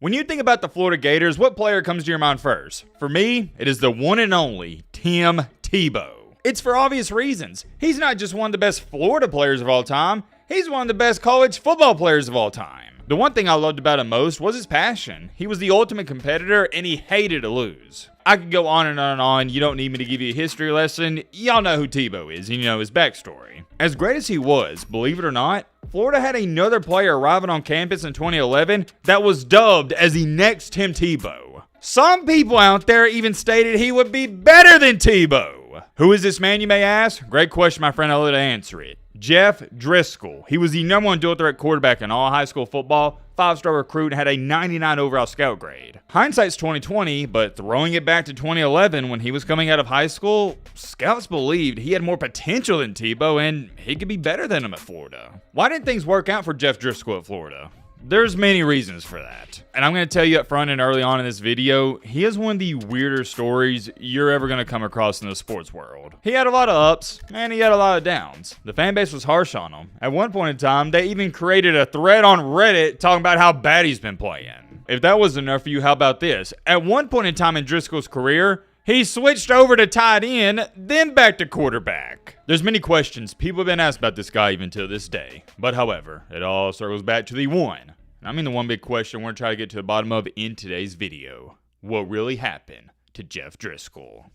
When you think about the Florida Gators, what player comes to your mind first? For me, it is the one and only Tim Tebow. It's for obvious reasons. He's not just one of the best Florida players of all time, he's one of the best college football players of all time. The one thing I loved about him most was his passion. He was the ultimate competitor and he hated to lose. I could go on and on and on. You don't need me to give you a history lesson. Y'all know who Tebow is and you know his backstory. As great as he was, believe it or not, Florida had another player arriving on campus in 2011 that was dubbed as the next Tim Tebow. Some people out there even stated he would be better than Tebow. Who is this man, you may ask? Great question, my friend. I'll let you answer it. Jeff Driskel. He was the #1 dual threat quarterback in all high school football, 5-star recruit, and had a 99 overall scout grade. Hindsight's 2020, but throwing it back to 2011 when he was coming out of high school, scouts believed he had more potential than Tebow and he could be better than him at Florida. Why didn't things work out for Jeff Driskel at Florida? There's many reasons for that. And I'm going to tell you up front and early on in this video, he has one of the weirder stories you're ever going to come across in the sports world. He had a lot of ups, and he had a lot of downs. The fan base was harsh on him. At one point in time, they even created a thread on Reddit talking about how bad he's been playing. If that wasn't enough for you, how about this? At one point in time in Driskel's career, he switched over to tight end, then back to quarterback. There's many questions people have been asked about this guy even to this day. But however, it all circles back to the one. I mean the one big question we're going to try to get to the bottom of in today's video. What really happened to Jeff Driskel?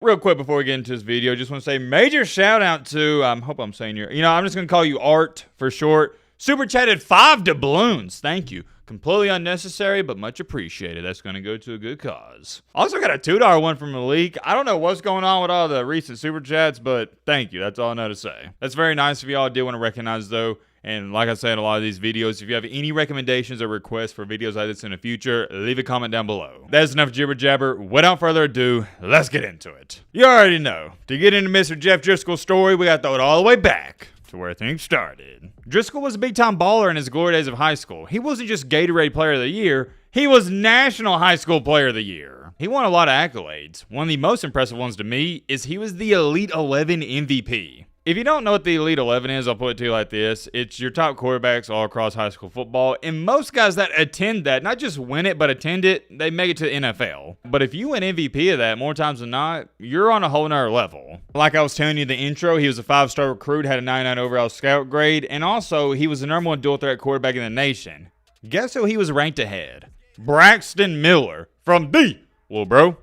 Real quick before we get into this video, just want to say major shout out to, I hope I'm saying I'm just going to call you Art for short. Super chatted 5 doubloons. Thank you. Completely unnecessary, but much appreciated. That's going to go to a good cause. Also got a $2 one from Malik. I don't know what's going on with all the recent super chats, but thank you. That's all I know to say. That's very nice of y'all. I did want to recognize, though. And like I said in a lot of these videos, if you have any recommendations or requests for videos like this in the future, leave a comment down below. That's enough jibber jabber. Without further ado, let's get into it. You already know. To get into Mr. Jeff Driskel's story, we got to throw it all the way back to where things started. Driskel was a big-time baller in his glory days of high school. He wasn't just Gatorade Player of the Year, he was National High School Player of the Year. He won a lot of accolades. One of the most impressive ones to me is he was the Elite 11 MVP. If you don't know what the Elite 11 is, I'll put it to you like this. It's your top quarterbacks all across high school football. And most guys that attend that, not just win it, but attend it, they make it to the NFL. But if you win MVP of that more times than not, you're on a whole nother level. Like I was telling you in the intro, he was a 5-star recruit, had a 99 overall scout grade, and also he was the #1 dual threat quarterback in the nation. Guess who he was ranked ahead? Braxton Miller from the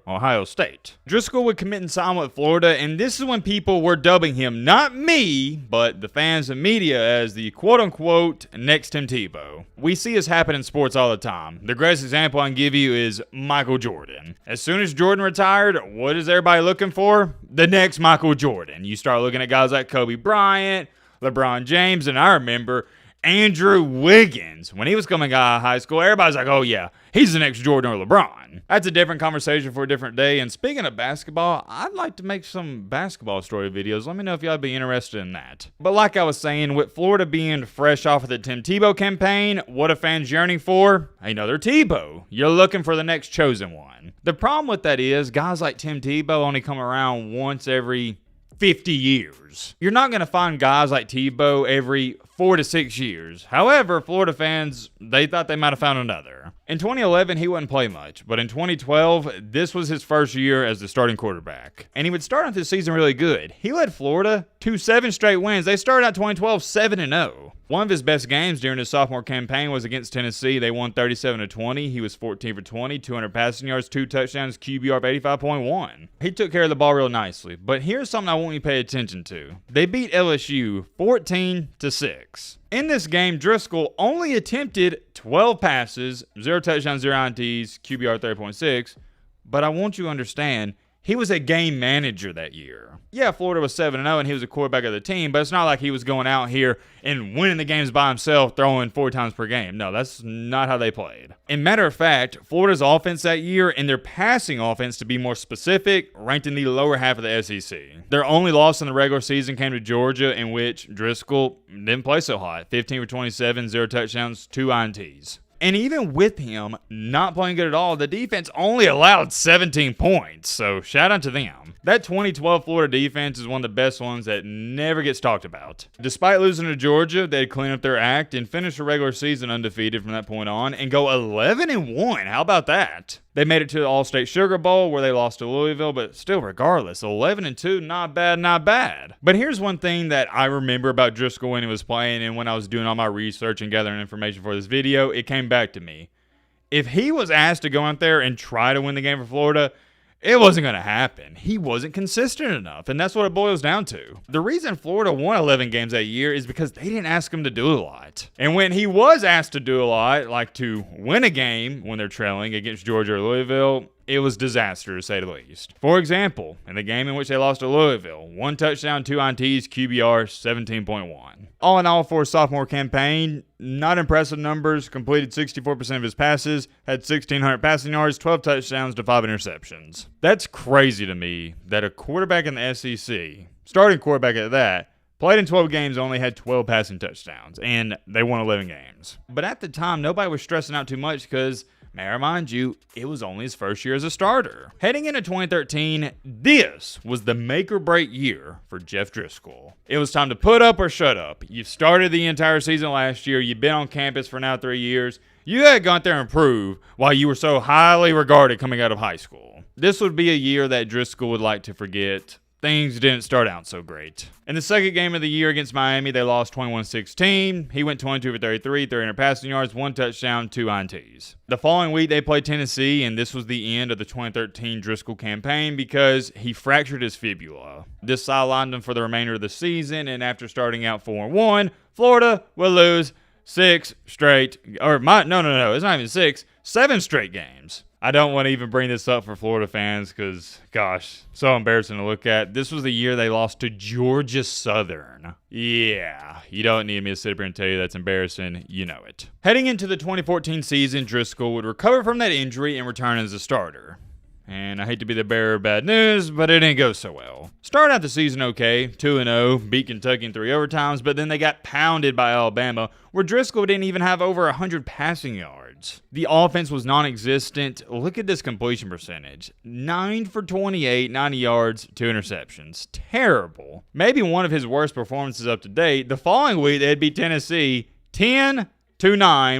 Ohio State. Driskel would commit and sign with Florida, and this is when people were dubbing him, not me, but the fans and media, as the quote-unquote next Tim Tebow. We see this happen in sports all the time. The greatest example I can give you is Michael Jordan. As soon as Jordan retired, what is everybody looking for? The next Michael Jordan. You start looking at guys like Kobe Bryant, LeBron James, and I remember Andrew Wiggins. When he was coming out of high school, everybody's like, oh yeah, he's the next Jordan or LeBron. That's a different conversation for a different day. And speaking of basketball, I'd like to make some basketball story videos. Let me know if y'all be interested in that. But like I was saying, with Florida being fresh off of the Tim Tebow campaign, what are fans yearning for? Another Tebow. You're looking for the next chosen one. The problem with that is guys like Tim Tebow only come around once every 50 years. You're not going to find guys like Tebow every 4 to 6 years. However, Florida fans, they thought they might have found another. In 2011, he wouldn't play much, but in 2012, this was his first year as the starting quarterback. And he would start out this season really good. He led Florida to 7 straight wins. They started out 2012 7-0. One of his best games during his sophomore campaign was against Tennessee. They won 37-20. He was 14 for 20, 200 passing yards, 2 touchdowns, QBR of 85.1. He took care of the ball real nicely. But here's something I want you to pay attention to. They beat LSU 14-6. In this game, Driskel only attempted 12 passes, 0 touchdowns, 0 INTs, QBR 30.6. But I want you to understand, he was a game manager that year. Yeah, Florida was 7-0 and he was a quarterback of the team, but it's not like he was going out here and winning the games by himself, throwing 4 times per game. No, that's not how they played. And matter of fact, Florida's offense that year, and their passing offense to be more specific, ranked in the lower half of the SEC. Their only loss in the regular season came to Georgia, in which Driskel didn't play so hot. 15 for 27, 0 touchdowns, 2 INTs. And even with him not playing good at all, the defense only allowed 17 points. So shout out to them. That 2012 Florida defense is one of the best ones that never gets talked about. Despite losing to Georgia, they'd clean up their act and finish the regular season undefeated from that point on and go 11-1. How about that? They made it to the All-State Sugar Bowl where they lost to Louisville, but still, regardless, 11-2, not bad, not bad. But here's one thing that I remember about Driskel when he was playing and when I was doing all my research and gathering information for this video, it came back to me. If he was asked to go out there and try to win the game for Florida, it wasn't going to happen. He wasn't consistent enough, and that's what it boils down to. The reason Florida won 11 games that year is because they didn't ask him to do a lot. And when he was asked to do a lot, like to win a game when they're trailing against Georgia or Louisville, it was disaster to say the least. For example, in the game in which they lost to Louisville, 1 touchdown, 2 INTs, QBR 17.1. All in all, for a sophomore campaign, not impressive numbers, completed 64% of his passes, had 1,600 passing yards, 12 touchdowns to 5 interceptions. That's crazy to me that a quarterback in the SEC, starting quarterback at that, played in 12 games, only had 12 passing touchdowns, and they won 11 games. But at the time, nobody was stressing out too much because, may I remind you, it was only his first year as a starter. Heading into 2013, this was the make-or-break year for Jeff Driskel. It was time to put up or shut up. You've started the entire season last year. You've been on campus for now 3 years. You had gone there and prove why you were so highly regarded coming out of high school. This would be a year that Driskel would like to forget. Things didn't start out so great. In the second game of the year against Miami, they lost 21-16. He went 22 for 33, 300 passing yards, 1 touchdown, 2 INTs. The following week, they played Tennessee, and this was the end of the 2013 Driskel campaign because he fractured his fibula. This sidelined him for the remainder of the season, and after starting out 4-1, Florida will lose 6 straight, it's not even 6, 7 straight games. I don't want to even bring this up for Florida fans because, gosh, so embarrassing to look at. This was the year they lost to Georgia Southern. Yeah, you don't need me to sit up here and tell you that's embarrassing. You know it. Heading into the 2014 season, Driskel would recover from that injury and return as a starter. And I hate to be the bearer of bad news, but it didn't go so well. Started out the season okay, 2-0, beat Kentucky in 3 overtimes, but then they got pounded by Alabama, where Driskel didn't even have over 100 passing yards. The offense was non-existent. Look at this completion percentage. 9 for 28, 90 yards, 2 interceptions. Terrible. Maybe one of his worst performances up to date. The following week, they'd beat Tennessee 10-9,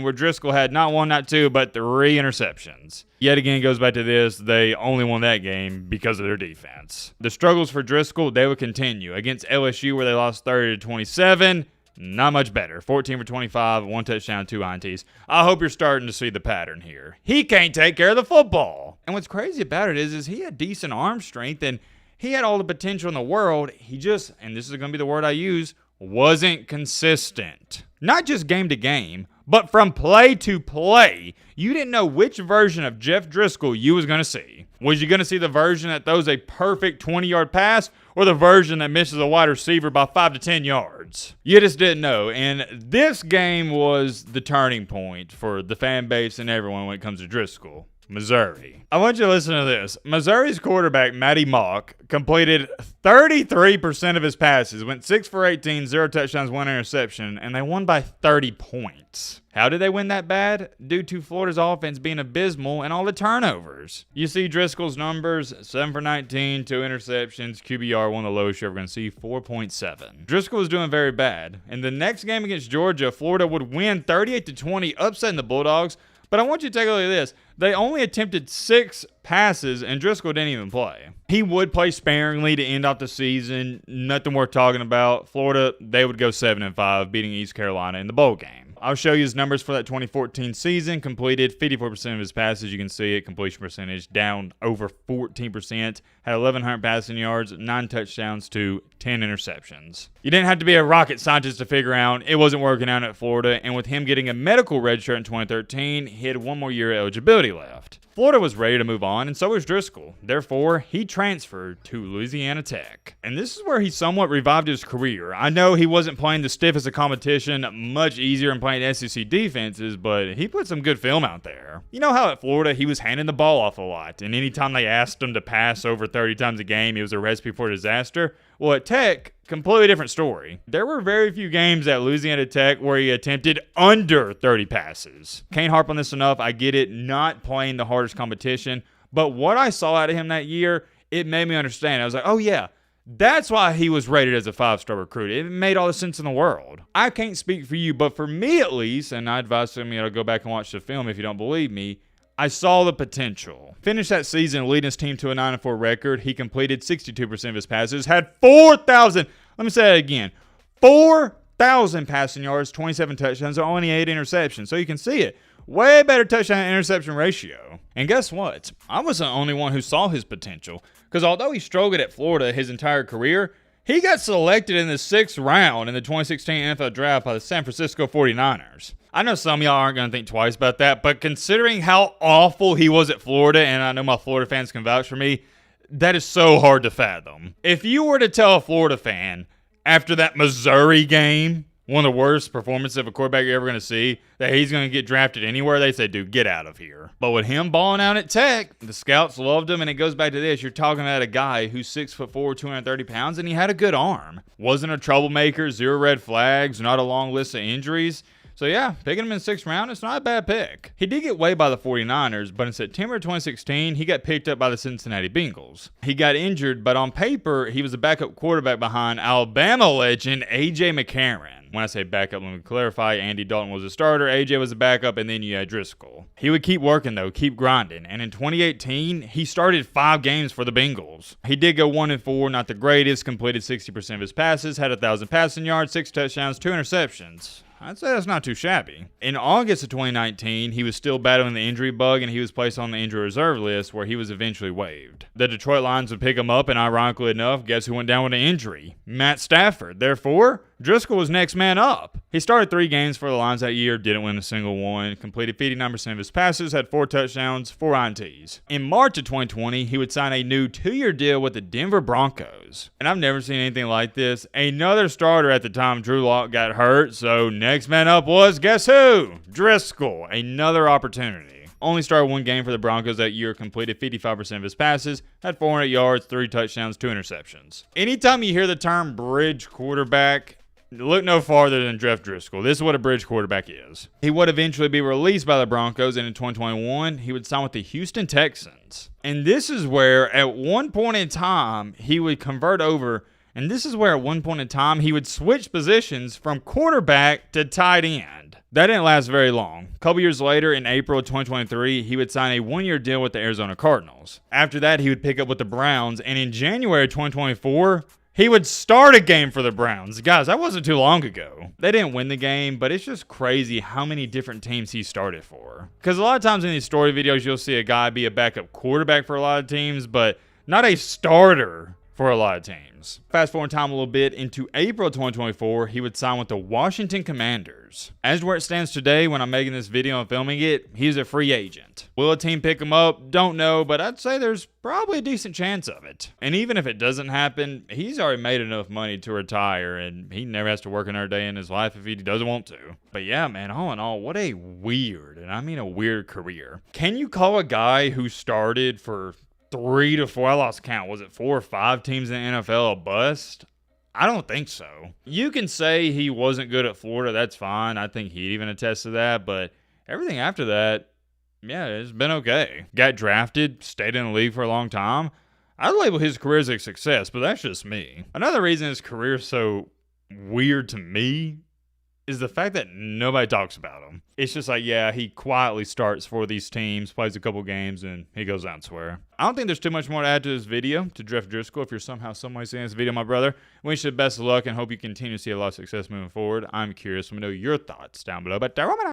where Driskel had not 1, not 2, but 3 interceptions. Yet again, goes back to this, they only won that game because of their defense. The struggles for Driskel, they would continue. Against LSU, where they lost 30-27, not much better. 14 for 25, 1 touchdown, 2 INTs. I hope you're starting to see the pattern here. He can't take care of the football. And what's crazy about it is he had decent arm strength, and he had all the potential in the world. He just, and this is going to be the word I use, wasn't consistent. Not just game to game, but from play to play. You didn't know which version of Jeff Driskel you was going to see. Was you going to see the version that throws a perfect 20-yard pass or the version that misses a wide receiver by 5 to 10 yards? You just didn't know. And this game was the turning point for the fan base and everyone when it comes to Driskel. Missouri. I want you to listen to this. Missouri's quarterback, Matty Mock, completed 33% of his passes, went 6 for 18, 0 touchdowns, 1 interception, and they won by 30 points. How did they win that bad? Due to Florida's offense being abysmal and all the turnovers. You see Driskel's numbers, 7 for 19, 2 interceptions, QBR, one of the lowest you're ever going to see, 4.7. Driskel was doing very bad. In the next game against Georgia, Florida would win 38-20, upsetting the Bulldogs. But I want you to take a look at this. They only attempted 6 passes, and Driskel didn't even play. He would play sparingly to end off the season. Nothing worth talking about. Florida, they would go 7-5, beating East Carolina in the bowl game. I'll show you his numbers for that 2014 season. Completed 54% of his passes. You can see it. Completion percentage down over 14%. Had 1,100 passing yards, 9 touchdowns to 10 interceptions. You didn't have to be a rocket scientist to figure out it wasn't working out at Florida. And with him getting a medical red shirt in 2013, he had 1 more year of eligibility left. Florida was ready to move on, and so was Driskel. Therefore, he transferred to Louisiana Tech. And this is where he somewhat revived his career. I know he wasn't playing the stiffest of competition, much easier than playing SEC defenses, but he put some good film out there. You know how at Florida, he was handing the ball off a lot, and anytime they asked him to pass over 30 times a game, it was a recipe for disaster? Well, at Tech, completely different story. There were very few games at Louisiana Tech where he attempted under 30 passes. Can't harp on this enough. I get it, not playing the hardest competition. But what I saw out of him that year, it made me understand. I was like, oh yeah, that's why he was rated as a 5-star recruit. It made all the sense in the world. I can't speak for you, but for me at least, and I advise some of you to go back and watch the film if you don't believe me, I saw the potential. Finished that season leading his team to a 9-4 record. He completed 62% of his passes, had 4,000, let me say that again, 4,000 passing yards, 27 touchdowns, only 8 interceptions. So you can see it. Way better touchdown-interception ratio. And guess what? I wasn't the only one who saw his potential. Because although he struggled at Florida his entire career, he got selected in the 6th round in the 2016 NFL Draft by the San Francisco 49ers. I know some of y'all aren't going to think twice about that, but considering how awful he was at Florida, and I know my Florida fans can vouch for me, that is so hard to fathom. If you were to tell a Florida fan after that Missouri game, one of the worst performances of a quarterback you're ever going to see, that he's going to get drafted anywhere, they say, dude, get out of here. But with him balling out at Tech, the scouts loved him, and it goes back to this. You're talking about a guy who's 6'4", 230 pounds, and he had a good arm. Wasn't a troublemaker, 0 red flags, not a long list of injuries. So yeah, picking him in the 6th round, it's not a bad pick. He did get waived by the 49ers, but in September 2016, he got picked up by the Cincinnati Bengals. He got injured, but on paper, he was a backup quarterback behind Alabama legend A.J. McCarron. When I say backup, let me clarify. Andy Dalton was a starter, A.J. was a backup, and then you had Driskel. He would keep working, though, keep grinding. And in 2018, he started 5 games for the Bengals. He did go 1-4, not the greatest, completed 60% of his passes, had 1,000 passing yards, 6 touchdowns, 2 interceptions. I'd say that's not too shabby. In August of 2019, he was still battling the injury bug, and he was placed on the injury reserve list where he was eventually waived. The Detroit Lions would pick him up, and ironically enough, guess who went down with an injury? Matt Stafford. Therefore, Driskel was next man up. He started 3 games for the Lions that year, didn't win a single one, completed 59% of his passes, had 4 touchdowns, 4 INTs. In March of 2020, he would sign a new 2-year deal with the Denver Broncos. And I've never seen anything like this. Another starter at the time, Drew Lock, got hurt, so next man up was, guess who? Driskel. Another opportunity. Only started 1 game for the Broncos that year, completed 55% of his passes, had 400 yards, 3 touchdowns, 2 interceptions. Anytime you hear the term bridge quarterback, look no farther than Jeff Driskel. This is what a bridge quarterback is. He would eventually be released by the Broncos, and in 2021, he would sign with the Houston Texans. And this is where, at one point in time, he would convert over, and this is where, at one point in time, he would switch positions from quarterback to tight end. That didn't last very long. A couple years later, in April of 2023, he would sign a 1-year deal with the Arizona Cardinals. After that, he would pick up with the Browns, and in January of 2024, he would start a game for the Browns. Guys, that wasn't too long ago. They didn't win the game, but it's just crazy how many different teams he started for. Because a lot of times in these story videos, you'll see a guy be a backup quarterback for a lot of teams, but not a starter for a lot of teams. Fast forward time a little bit, into April 2024, he would sign with the Washington Commanders. As where it stands today, when I'm making this video and filming it, he's a free agent. Will a team pick him up? Don't know, but I'd say there's probably a decent chance of it. And even if it doesn't happen, he's already made enough money to retire, and he never has to work another day in his life if he doesn't want to. But yeah, man, all in all, what a weird, and I mean a weird career. Can you call a guy who started for 3 to 4, I lost count, was it 4 or 5 teams in the NFL a bust? I don't think so. You can say he wasn't good at Florida, that's fine. I think he'd even attest to that, but everything after that, yeah, it's been okay. Got drafted, stayed in the league for a long time. I'd label his career as a success, but that's just me. Another reason his career is so weird to me is the fact that nobody talks about him. It's just like, yeah, he quietly starts for these teams, plays a couple games, and he goes elsewhere. I don't think there's too much more to add to this video. To Jeff Driskel, if you're somehow somebody seeing this video, my brother, wish you the best of luck and hope you continue to see a lot of success moving forward. I'm curious. Let me know your thoughts down below. But